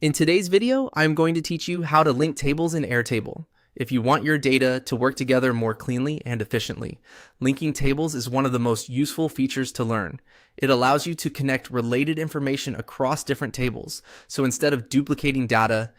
In today's video, I'm going to teach you how to link tables in Airtable. If you want your data to work together more cleanly and efficiently, linking tables is one of the most useful features to learn. It allows you to connect related information across different tables. So instead of duplicating data,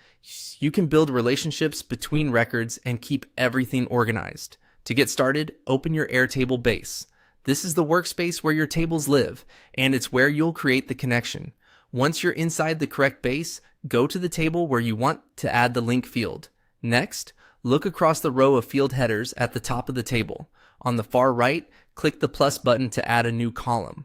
you can build relationships between records and keep everything organized. To get started, open your Airtable base. This is the workspace where your tables live, and it's where you'll create the connection. Once you're inside the correct base, go to the table where you want to add the link field. Next, look across the row of field headers at the top of the table. On the far right, click the plus button to add a new column.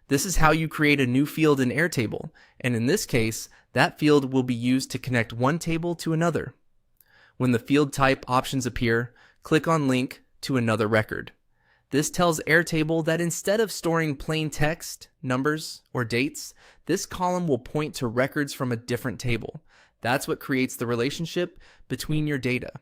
This is how you create a new field in Airtable, and in this case, that field will be used to connect one table to another. When the field type options appear, click on Link to another record. This tells Airtable that instead of storing plain text, numbers, or dates, this column will point to records from a different table. That's what creates the relationship between your data.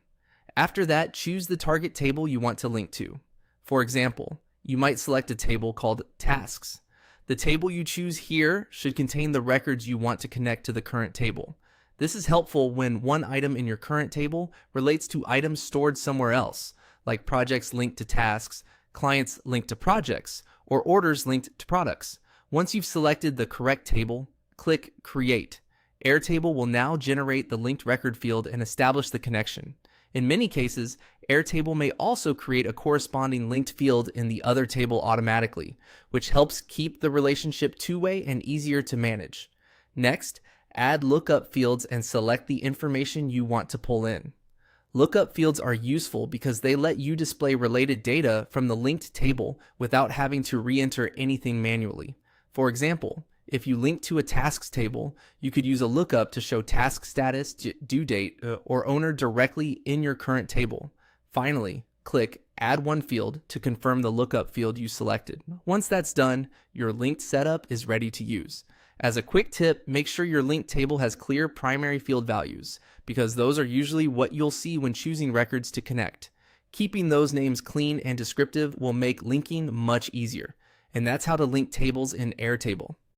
After that, choose the target table you want to link to. For example, you might select a table called Tasks. The table you choose here should contain the records you want to connect to the current table. This is helpful when one item in your current table relates to items stored somewhere else, like projects linked to tasks, clients linked to projects, or orders linked to products. Once you've selected the correct table, click Create. Airtable will now generate the linked record field and establish the connection. In many cases, Airtable may also create a corresponding linked field in the other table automatically, which helps keep the relationship two-way and easier to manage. Next, add lookup fields and select the information you want to pull in. Lookup fields are useful because they let you display related data from the linked table without having to re-enter anything manually. For example, if you link to a tasks table, you could use a lookup to show task status, due date, or owner directly in your current table. Finally, click Add One Field to confirm the lookup field you selected. Once that's done, your linked setup is ready to use. As a quick tip, make sure your linked table has clear primary field values, because those are usually what you'll see when choosing records to connect. Keeping those names clean and descriptive will make linking much easier. And that's how to link tables in Airtable.